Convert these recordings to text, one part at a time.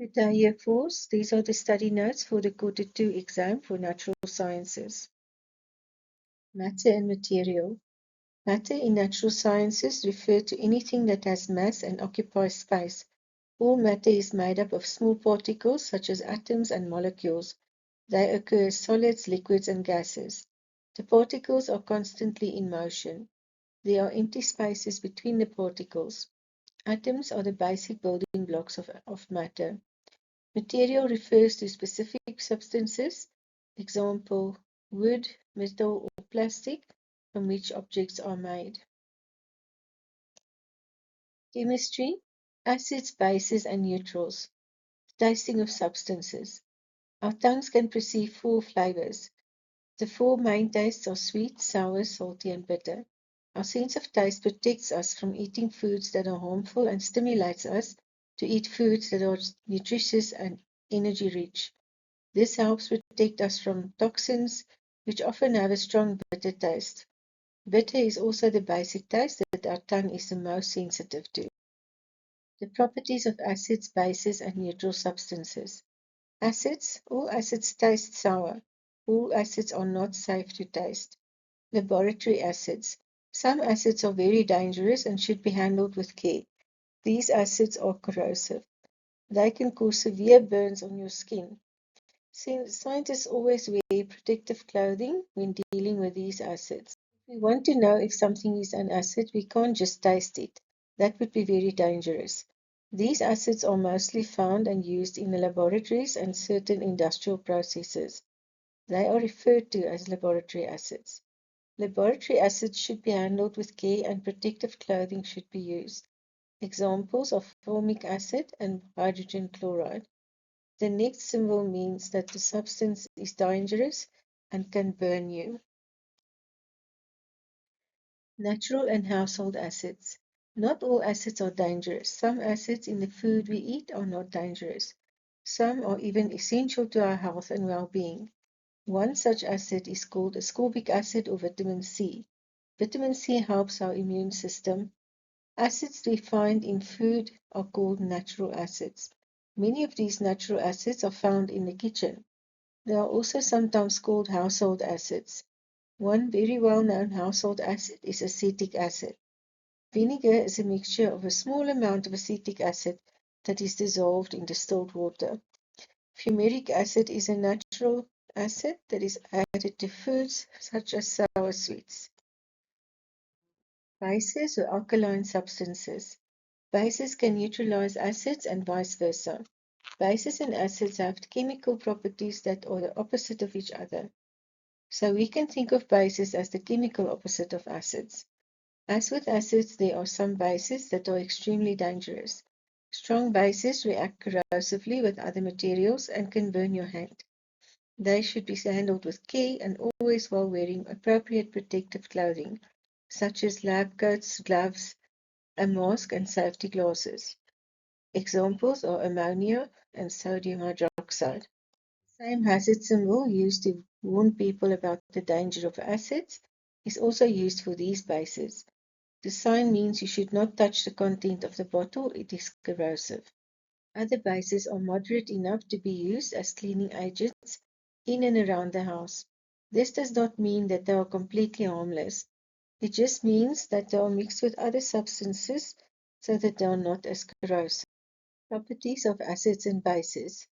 Good day, Year 4s. These are the study notes for the Quarter 2 exam for Natural Sciences. Matter and material. Matter in natural sciences refer to anything that has mass and occupies space. All matter is made up of small particles such as atoms and molecules. They occur as solids, liquids, and gases. The particles are constantly in motion. There are empty spaces between the particles. Atoms are the basic building blocks of matter. Material refers to specific substances, example, wood, metal, or plastic, from which objects are made. Chemistry, acids, bases, and neutrals. Tasting of substances. Our tongues can perceive 4 flavors. The 4 main tastes are sweet, sour, salty, and bitter. Our sense of taste protects us from eating foods that are harmful and stimulates us to eat foods that are nutritious and energy-rich. This helps protect us from toxins, which often have a strong bitter taste. Bitter is also the basic taste that our tongue is the most sensitive to. The properties of acids, bases, and neutral substances. Acids. All acids taste sour. All acids are not safe to taste. Laboratory acids. Some acids are very dangerous and should be handled with care. These acids are corrosive. They can cause severe burns on your skin. Scientists always wear protective clothing when dealing with these acids. If we want to know if something is an acid, we can't just taste it. That would be very dangerous. These acids are mostly found and used in the laboratories and certain industrial processes. They are referred to as laboratory acids. Laboratory acids should be handled with care and protective clothing should be used. Examples are formic acid and hydrogen chloride. The next symbol means that the substance is dangerous and can burn you. Natural and household acids. Not all acids are dangerous. Some acids in the food we eat are not dangerous. Some are even essential to our health and well-being. One such acid is called ascorbic acid or vitamin C. Vitamin C helps our immune system. Acids we find in food are called natural acids. Many of these natural acids are found in the kitchen. They are also sometimes called household acids. One very well-known household acid is acetic acid. Vinegar is a mixture of a small amount of acetic acid that is dissolved in distilled water. Fumaric acid is a natural acid that is added to foods such as sour sweets. Bases or alkaline substances. Bases can neutralize acids and vice versa. Bases and acids have chemical properties that are the opposite of each other. So we can think of bases as the chemical opposite of acids. As with acids, there are some bases that are extremely dangerous. Strong bases react corrosively with other materials and can burn your hand. They should be handled with care and always while wearing appropriate protective clothing, such as lab coats, gloves, a mask, and safety glasses. Examples are ammonia and sodium hydroxide. Same hazard symbol used to warn people about the danger of acids is also used for these bases. The sign means you should not touch the content of the bottle, it is corrosive. Other bases are moderate enough to be used as cleaning agents in and around the house. This does not mean that they are completely harmless. It just means that they are mixed with other substances so that they are not as corrosive. Properties of acids and bases.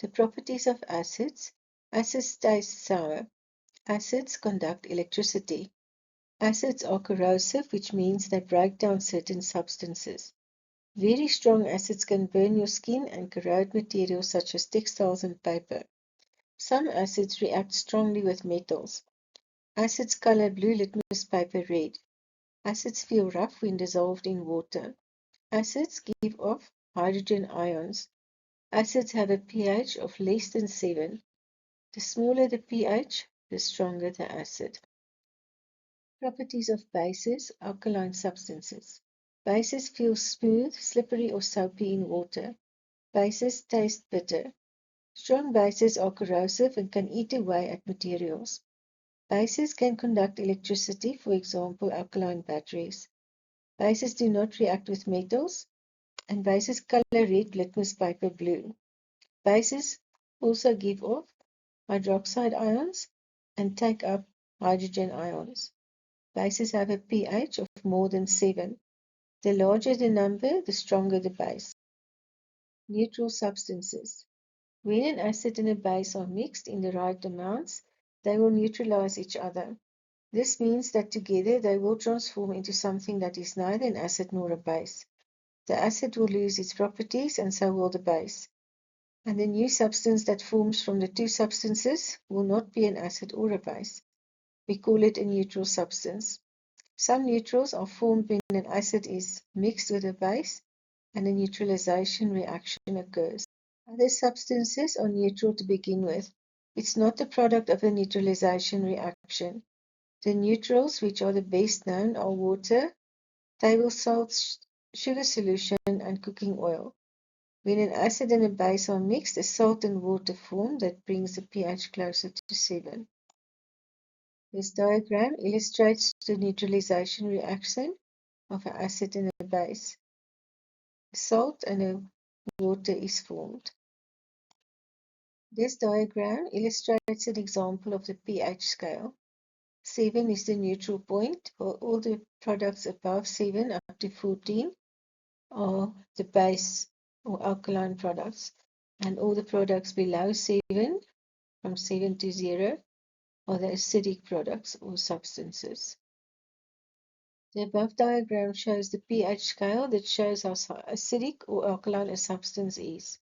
The properties of acids. Acids taste sour. Acids conduct electricity. Acids are corrosive, which means they break down certain substances. Very strong acids can burn your skin and corrode materials such as textiles and paper. Some acids react strongly with metals. Acids color blue litmus paper red. Acids feel rough when dissolved in water. Acids give off hydrogen ions. Acids have a pH of less than 7. The smaller the pH, the stronger the acid. Properties of bases, alkaline substances. Bases feel smooth, slippery, or soapy in water. Bases taste bitter. Strong bases are corrosive and can eat away at materials. Bases can conduct electricity, for example, alkaline batteries. Bases do not react with metals, and bases color red litmus paper blue. Bases also give off hydroxide ions and take up hydrogen ions. Bases have a pH of more than 7. The larger the number, the stronger the base. Neutral substances. When an acid and a base are mixed in the right amounts, they will neutralize each other. This means that together they will transform into something that is neither an acid nor a base. The acid will lose its properties and so will the base. And the new substance that forms from the two substances will not be an acid or a base. We call it a neutral substance. Some neutrals are formed when an acid is mixed with a base and a neutralization reaction occurs. Other substances are neutral to begin with. It's not the product of a neutralization reaction. The neutrals, which are the best known, are water, table salt, sugar solution, and cooking oil. When an acid and a base are mixed, a salt and water form that brings the pH closer to 7. This diagram illustrates the neutralization reaction of an acid and a base. A salt and a water is formed. This diagram illustrates an example of the pH scale. 7 is the neutral point, while all the products above 7 up to 14 are the base or alkaline products, and all the products below 7, from 7 to 0, are the acidic products or substances. The above diagram shows the pH scale that shows how acidic or alkaline a substance is.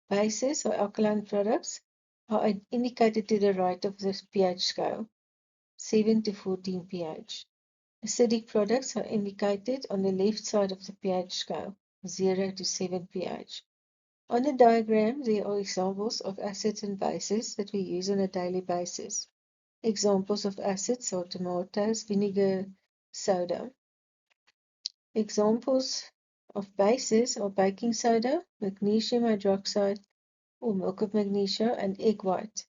Bases or alkaline products are indicated to the right of this pH scale, 7 to 14 pH. Acidic products are indicated on the left side of the pH scale, 0 to 7 pH. On the diagram, there are examples of acids and bases that we use on a daily basis. Examples of acids are tomatoes, vinegar, soda. Examples of bases are baking soda, magnesium hydroxide or milk of magnesia, and egg white.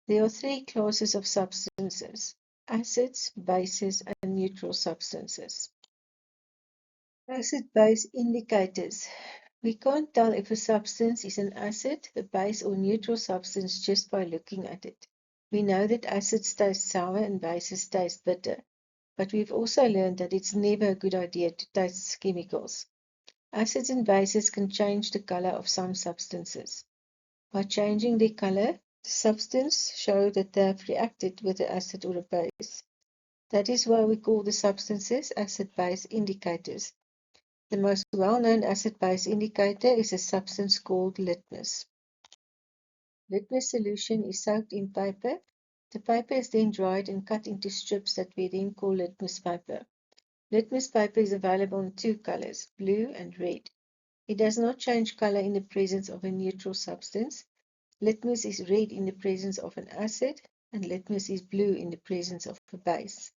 There are 3 classes of substances: acids, bases, and neutral substances. Acid-base indicators. We can't tell if a substance is an acid, a base, or neutral substance just by looking at it. We know that acids taste sour and bases taste bitter, but we've also learned that it's never a good idea to taste chemicals. Acids and bases can change the color of some substances. By changing their color, the substance shows that they have reacted with the acid or a base. That is why we call the substances acid-base indicators. The most well-known acid-base indicator is a substance called litmus. Litmus solution is soaked in paper. The paper is then dried and cut into strips that we then call litmus paper. Litmus paper is available in 2 colors, blue and red. It does not change color in the presence of a neutral substance. Litmus is red in the presence of an acid, and litmus is blue in the presence of a base.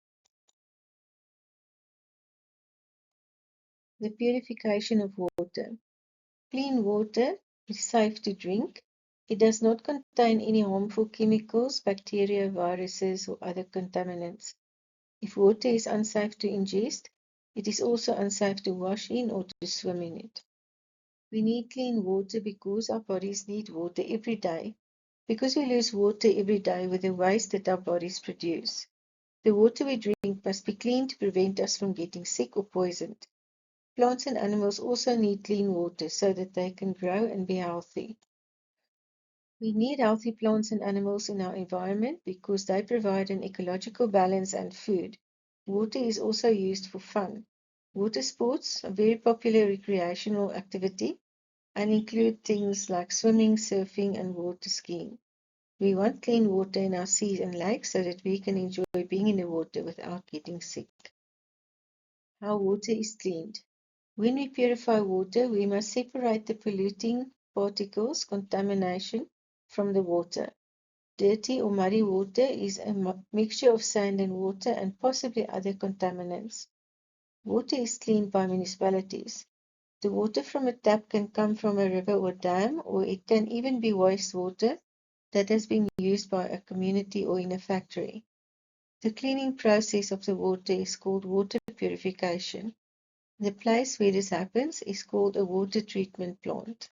The purification of water. Clean water is safe to drink. It does not contain any harmful chemicals, bacteria, viruses, or other contaminants. If water is unsafe to ingest, it is also unsafe to wash in or to swim in it. We need clean water because our bodies need water every day. Because we lose water every day with the waste that our bodies produce. The water we drink must be clean to prevent us from getting sick or poisoned. Plants and animals also need clean water so that they can grow and be healthy. We need healthy plants and animals in our environment because they provide an ecological balance and food. Water is also used for fun. Water sports are a very popular recreational activity and include things like swimming, surfing, and water skiing. We want clean water in our seas and lakes so that we can enjoy being in the water without getting sick. How water is cleaned. When we purify water, we must separate the polluting particles, contamination, from the water. Dirty or muddy water is a mixture of sand and water and possibly other contaminants. Water is cleaned by municipalities. The water from a tap can come from a river or dam, or it can even be wastewater that has been used by a community or in a factory. The cleaning process of the water is called water purification. The place where this happens is called a water treatment plant.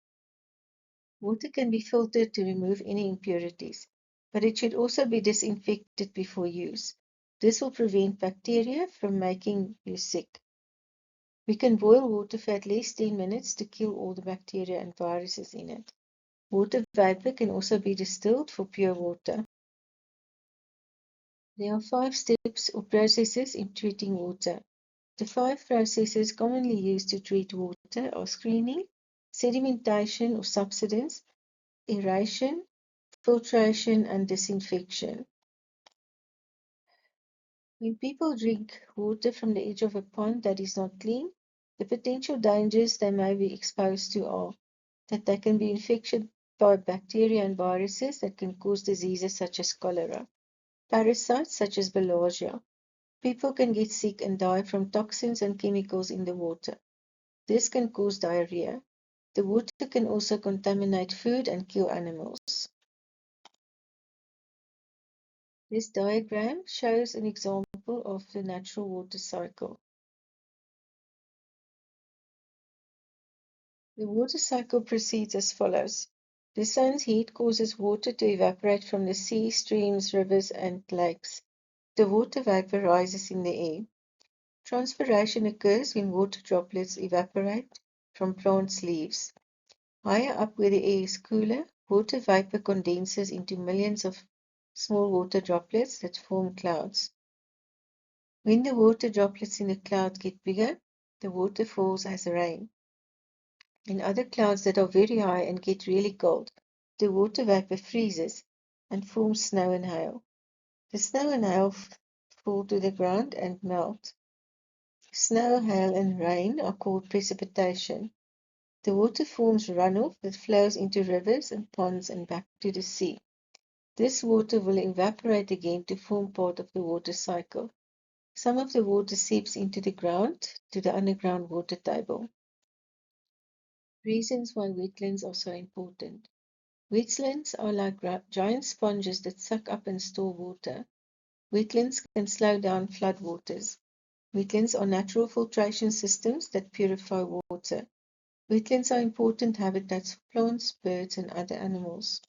Water can be filtered to remove any impurities, but it should also be disinfected before use. This will prevent bacteria from making you sick. We can boil water for at least 10 minutes to kill all the bacteria and viruses in it. Water vapor can also be distilled for pure water. There are 5 steps or processes in treating water. The 5 processes commonly used to treat water are screening, sedimentation or subsidence, aeration, filtration, and disinfection. When people drink water from the edge of a pond that is not clean, the potential dangers they may be exposed to are that they can be infected by bacteria and viruses that can cause diseases such as cholera, parasites such as bilharzia. People can get sick and die from toxins and chemicals in the water. This can cause diarrhea. The water can also contaminate food and kill animals. This diagram shows an example of the natural water cycle. The water cycle proceeds as follows. The sun's heat causes water to evaporate from the sea, streams, rivers, and lakes. The water vapor rises in the air. Transpiration occurs when water droplets evaporate from plants' leaves. Higher up where the air is cooler, water vapor condenses into millions of small water droplets that form clouds. When the water droplets in a cloud get bigger, the water falls as rain. In other clouds that are very high and get really cold, the water vapor freezes and forms snow and hail. The snow and hail fall to the ground and melt. Snow, hail, and rain are called precipitation. The water forms runoff that flows into rivers and ponds and back to the sea. This water will evaporate again to form part of the water cycle. Some of the water seeps into the ground to the underground water table. Reasons why wetlands are so important. Wetlands are like giant sponges that suck up and store water. Wetlands can slow down floodwaters. Wetlands are natural filtration systems that purify water. Wetlands are important habitats for plants, birds, and other animals.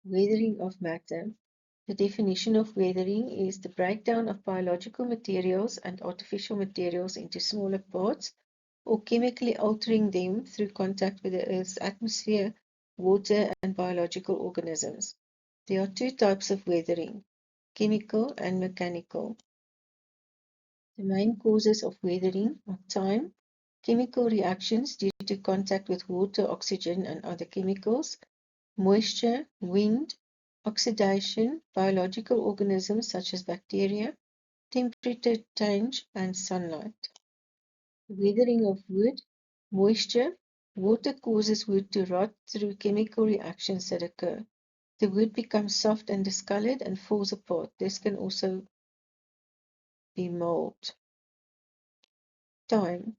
Weathering of matter. The definition of weathering is the breakdown of biological materials and artificial materials into smaller parts, or chemically altering them through contact with the Earth's atmosphere, water, and biological organisms. There are 2 types of weathering, chemical and mechanical. The main causes of weathering are time, chemical reactions due to contact with water, oxygen, and other chemicals, moisture, wind, oxidation, biological organisms such as bacteria, temperature change, and sunlight. Weathering of wood, moisture, water causes wood to rot through chemical reactions that occur. The wood becomes soft and discolored and falls apart. This can also be mold. Time.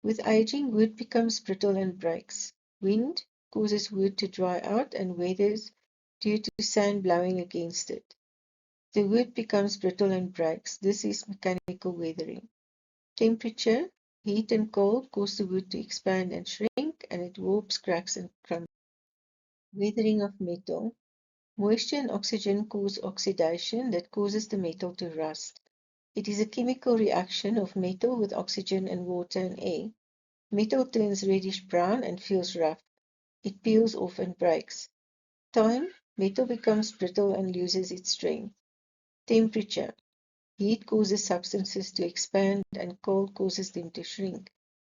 With aging, wood becomes brittle and breaks. Wind causes wood to dry out and weathers due to sand blowing against it. The wood becomes brittle and breaks. This is mechanical weathering. Temperature, heat and cold cause the wood to expand and shrink, and it warps, cracks, and crumbles. Weathering of metal. Moisture and oxygen cause oxidation that causes the metal to rust. It is a chemical reaction of metal with oxygen and water and air. Metal turns reddish-brown and feels rough. It peels off and breaks. Time, metal becomes brittle and loses its strength. Temperature, heat causes substances to expand and cold causes them to shrink.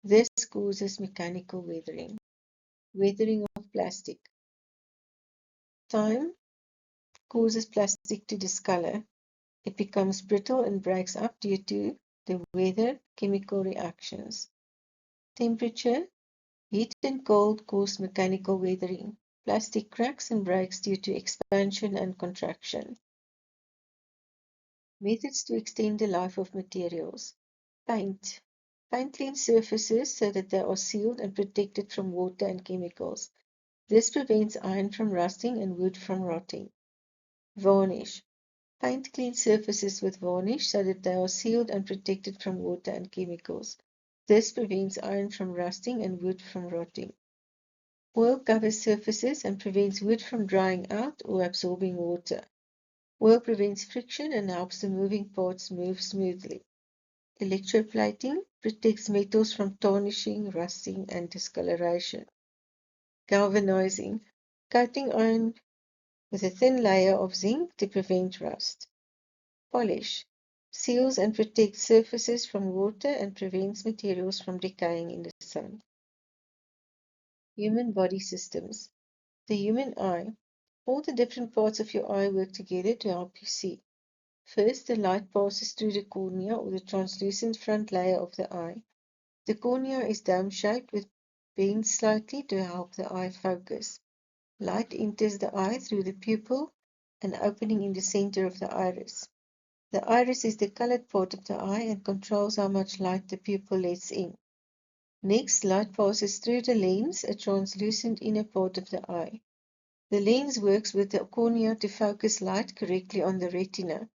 This causes mechanical weathering. Weathering of plastic. Time causes plastic to discolor. It becomes brittle and breaks up due to the weather chemical reactions. Temperature, heat and cold cause mechanical weathering. Plastic cracks and breaks due to expansion and contraction. Methods to extend the life of materials. Paint. Paint cleans surfaces so that they are sealed and protected from water and chemicals. This prevents iron from rusting and wood from rotting. Varnish. Paint cleans surfaces with varnish so that they are sealed and protected from water and chemicals. This prevents iron from rusting and wood from rotting. Oil covers surfaces and prevents wood from drying out or absorbing water. Oil prevents friction and helps the moving parts move smoothly. Electroplating protects metals from tarnishing, rusting, and discoloration. Galvanizing, coating iron with a thin layer of zinc to prevent rust. Polish, seals and protects surfaces from water and prevents materials from decaying in the sun. Human body systems. The human eye. All the different parts of your eye work together to help you see. First, the light passes through the cornea or the translucent front layer of the eye. The cornea is dome-shaped with bends slightly to help the eye focus. Light enters the eye through the pupil, an opening in the center of the iris. The iris is the colored part of the eye and controls how much light the pupil lets in. Next, light passes through the lens, a translucent inner part of the eye. The lens works with the cornea to focus light correctly on the retina.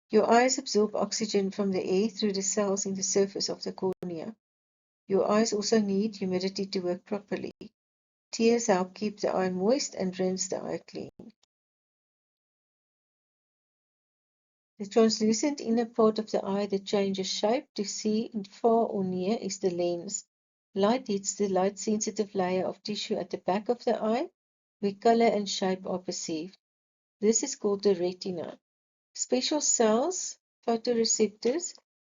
Your eyes absorb oxygen from the air through the cells in the surface of the cornea. Your eyes also need humidity to work properly. Tears help keep the eye moist and rinse the eye clean. The translucent inner part of the eye that changes shape to see in far or near is the lens. Light hits the light-sensitive layer of tissue at the back of the eye, where color and shape are perceived. This is called the retina. Special cells, photoreceptors,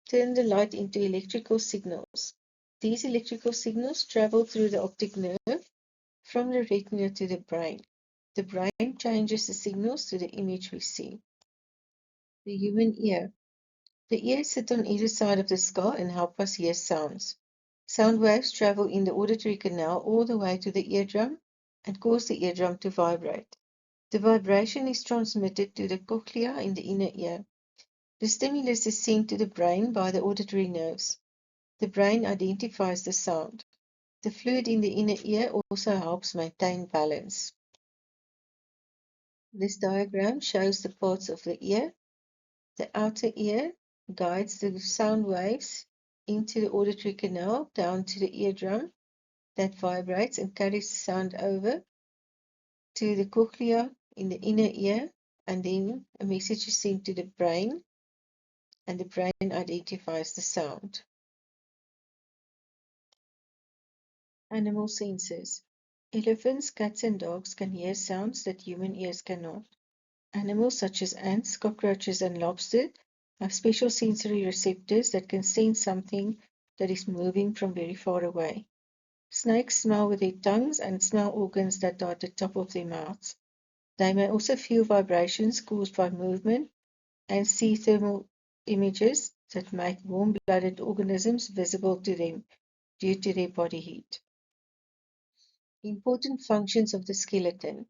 turn the light into electrical signals. These electrical signals travel through the optic nerve from the retina to the brain. The brain changes the signals to the image we see. The human ear. The ears sit on either side of the skull and help us hear sounds. Sound waves travel in the auditory canal all the way to the eardrum and cause the eardrum to vibrate. The vibration is transmitted to the cochlea in the inner ear. The stimulus is sent to the brain by the auditory nerves. The brain identifies the sound. The fluid in the inner ear also helps maintain balance. This diagram shows the parts of the ear. The outer ear guides the sound waves into the auditory canal down to the eardrum that vibrates and carries the sound over to the cochlea in the inner ear, and then a message is sent to the brain, and the brain identifies the sound. Animal senses. Elephants, cats, and dogs can hear sounds that human ears cannot. Animals such as ants, cockroaches, and lobsters have special sensory receptors that can sense something that is moving from very far away. Snakes smell with their tongues and smell organs that are at the top of their mouths. They may also feel vibrations caused by movement and see thermal images that make warm-blooded organisms visible to them due to their body heat. Important functions of the skeleton.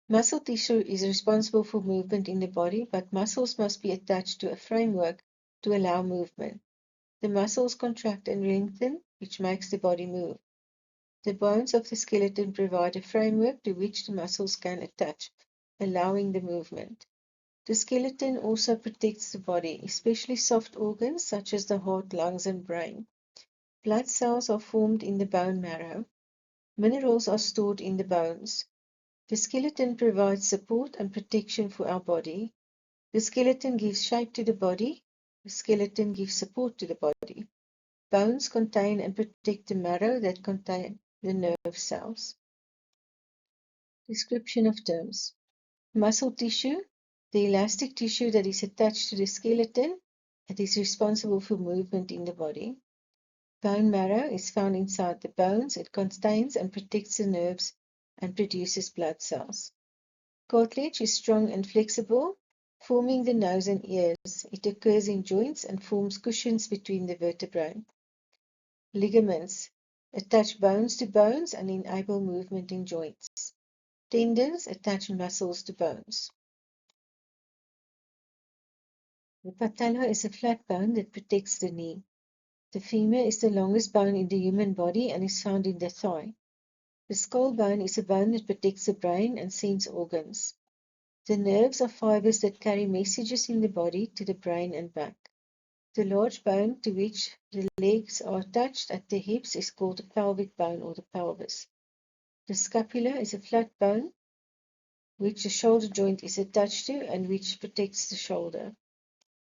Muscle tissue is responsible for movement in the body, but muscles must be attached to a framework to allow movement. The muscles contract and lengthen, which makes the body move. The bones of the skeleton provide a framework to which the muscles can attach, allowing the movement. The skeleton also protects the body, especially soft organs such as the heart, lungs, and brain. Blood cells are formed in the bone marrow. Minerals are stored in the bones. The skeleton provides support and protection for our body. The skeleton gives shape to the body. The skeleton gives support to the body. Bones contain and protect the marrow that contain the nerve cells. Description of terms. Muscle tissue, the elastic tissue that is attached to the skeleton. It is responsible for movement in the body. Bone marrow is found inside the bones. It contains and protects the nerves and produces blood cells. Cartilage is strong and flexible, forming the nose and ears. It occurs in joints and forms cushions between the vertebrae. Ligaments attach bones to bones and enable movement in joints. Tendons attach muscles to bones. The patella is a flat bone that protects the knee. The femur is the longest bone in the human body and is found in the thigh. The skull bone is a bone that protects the brain and sense organs. The nerves are fibers that carry messages in the body to the brain and back. The large bone to which the legs are attached at the hips is called the pelvic bone or the pelvis. The scapula is a flat bone which the shoulder joint is attached to and which protects the shoulder.